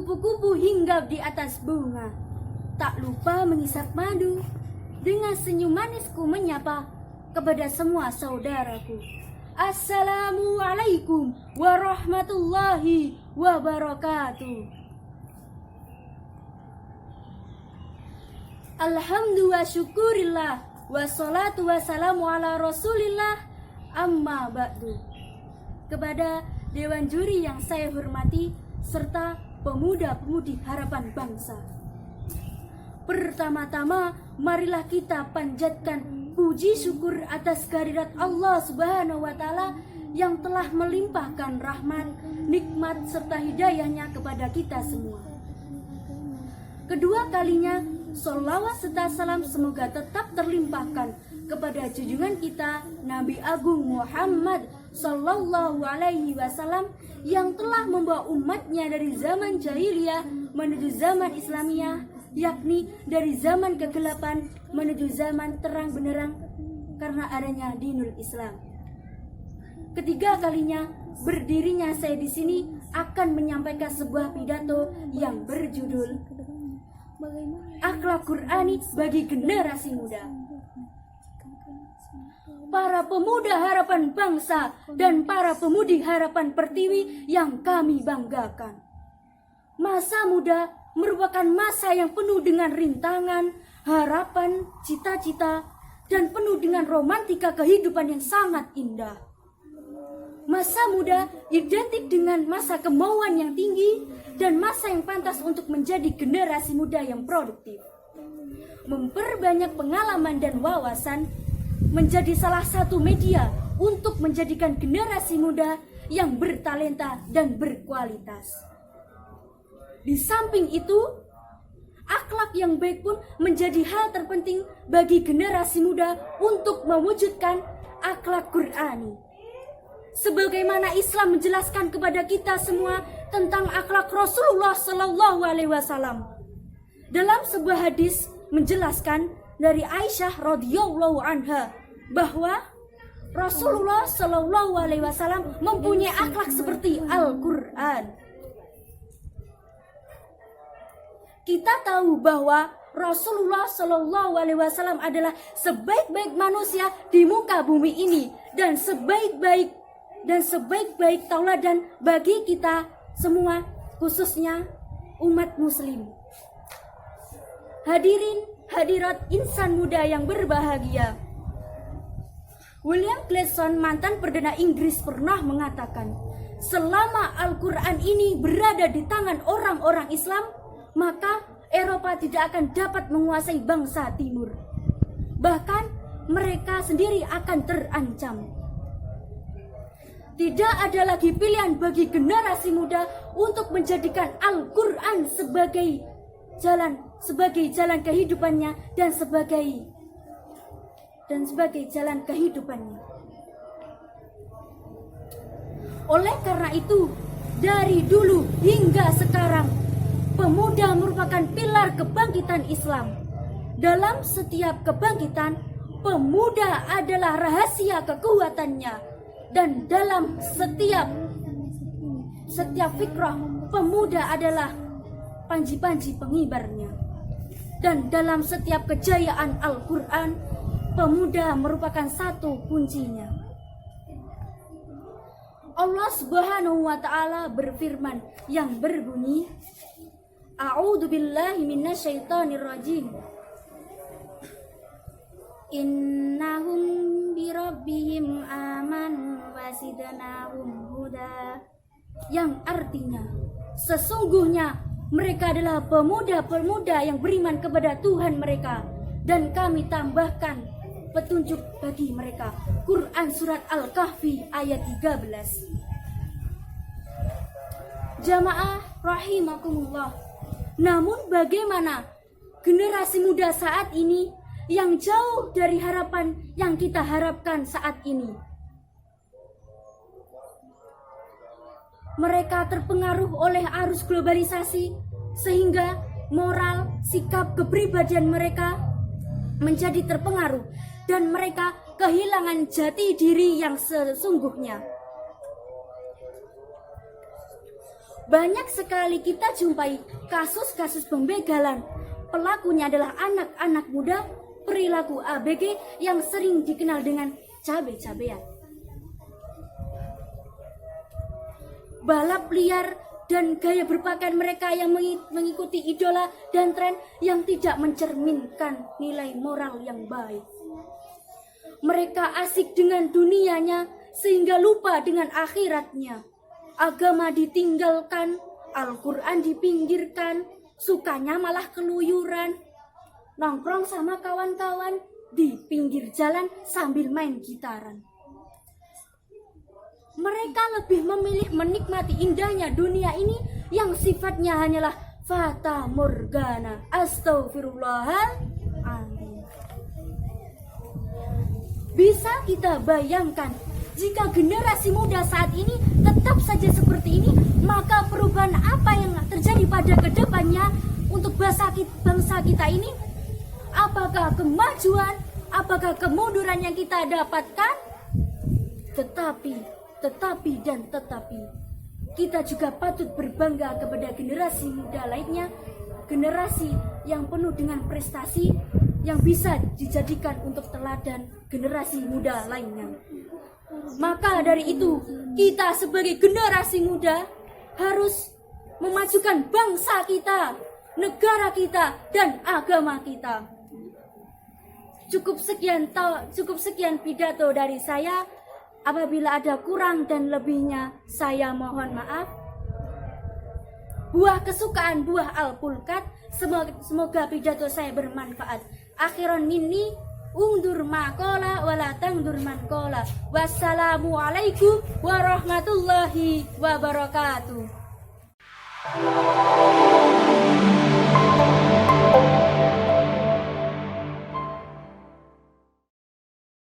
kupu-kupu hinggap di atas bunga. Tak lupa mengisap madu. Dengan senyum manisku menyapa kepada semua saudaraku. Assalamualaikum warahmatullahi wabarakatuh. Alhamdulillah syukurillah wassalatu wassalamu ala rasulillah amma ba'du. Kepada Dewan Juri yang saya hormati serta pemuda-pemudi harapan bangsa, pertama-tama marilah kita panjatkan puji syukur atas kehadirat Allah Subhanahu wa Ta'ala yang telah melimpahkan rahmat, nikmat serta hidayahnya kepada kita semua. Kedua kalinya, sholawat serta salam semoga tetap terlimpahkan kepada junjungan kita Nabi Agung Muhammad Sallallahu Alaihi Wasallam yang telah membawa umatnya dari zaman jahiliyah menuju zaman Islamiyah, yakni dari zaman kegelapan menuju zaman terang benderang karena adanya dinul Islam. Ketiga kalinya berdirinya saya di sini akan menyampaikan sebuah pidato yang berjudul Akhlak Qur'ani bagi generasi muda. Para pemuda harapan bangsa dan para pemudi harapan pertiwi yang kami banggakan. Masa muda merupakan masa yang penuh dengan rintangan, harapan, cita-cita, dan penuh dengan romantika kehidupan yang sangat indah. Masa muda identik dengan masa kemauan yang tinggi dan masa yang pantas untuk menjadi generasi muda yang produktif. Memperbanyak pengalaman dan wawasan menjadi salah satu media untuk menjadikan generasi muda yang bertalenta dan berkualitas. Di samping itu, akhlak yang baik pun menjadi hal terpenting bagi generasi muda untuk mewujudkan akhlak Qur'ani. Sebagaimana Islam menjelaskan kepada kita semua tentang akhlak Rasulullah Sallallahu Alaihi Wasallam. Dalam sebuah hadis menjelaskan dari Aisyah radhiyallahu anha bahwa Rasulullah Sallallahu Alaihi Wasallam mempunyai akhlak seperti Al-Quran. Kita tahu bahwa Rasulullah Sallallahu Alaihi Wasallam adalah sebaik-baik manusia di muka bumi ini dan sebaik-baik tauladan bagi kita semua, khususnya umat muslim. Hadirin hadirat insan muda yang berbahagia, William Gladstone, mantan Perdana Inggris, pernah mengatakan, selama Al-Quran ini berada di tangan orang-orang Islam, maka Eropa tidak akan dapat menguasai bangsa Timur. Bahkan mereka sendiri akan terancam. Tidak ada lagi pilihan bagi generasi muda untuk menjadikan Al-Quran sebagai jalan kehidupannya dan sebagai jalan kehidupannya. Oleh karena itu, dari dulu hingga sekarang, pemuda merupakan pilar kebangkitan Islam. Dalam setiap kebangkitan, pemuda adalah rahasia kekuatannya. Dan dalam setiap fikrah, pemuda adalah panji-panji pengibarnya. Dan dalam setiap kejayaan Al-Quran, pemuda merupakan satu kuncinya. Allah Subhanahu wa Ta'ala berfirman yang berbunyi, A'udzu billahi minasyaitonir rajim. Innahum birabbihim amanu wasidnahum huda. Yang artinya, sesungguhnya mereka adalah pemuda-pemuda yang beriman kepada Tuhan mereka, dan kami tambahkan petunjuk bagi mereka. Quran Surat Al-Kahfi ayat 13. Jamaah rahimakumullah. Namun bagaimana generasi muda saat ini yang jauh dari harapan yang kita harapkan saat ini? Mereka terpengaruh oleh arus globalisasi sehingga moral, sikap, kepribadian mereka menjadi terpengaruh dan mereka kehilangan jati diri yang sesungguhnya. Banyak sekali kita jumpai kasus-kasus pembegalan. Pelakunya adalah anak-anak muda perilaku ABG yang sering dikenal dengan cabe-cabean. Balap liar dan gaya berpakaian mereka yang mengikuti idola dan tren yang tidak mencerminkan nilai moral yang baik. Mereka asik dengan dunianya sehingga lupa dengan akhiratnya. Agama ditinggalkan, Al-Quran dipinggirkan, sukanya malah keluyuran, nongkrong sama kawan-kawan di pinggir jalan sambil main gitaran. Mereka lebih memilih menikmati indahnya dunia ini yang sifatnya hanyalah fata morgana. Astaghfirullahaladzim. Bisa kita bayangkan jika generasi muda saat ini tetap saja seperti ini, maka perubahan apa yang terjadi pada kedepannya untuk bangsa kita ini? Apakah kemajuan, apakah kemunduran yang kita dapatkan? Tetapi kita juga patut berbangga kepada generasi muda lainnya, generasi yang penuh dengan prestasi yang bisa dijadikan untuk teladan generasi muda lainnya. Maka dari itu, kita sebagai generasi muda harus memajukan bangsa kita, negara kita, dan agama kita. Cukup sekian pidato dari saya. Apabila ada kurang dan lebihnya, saya mohon maaf. Buah kesukaan buah alpulkat. Semoga pidato saya bermanfaat. Akhiran minni undur makola wala tangdur mankola. Wassalamualaikum warahmatullahi wabarakatuh.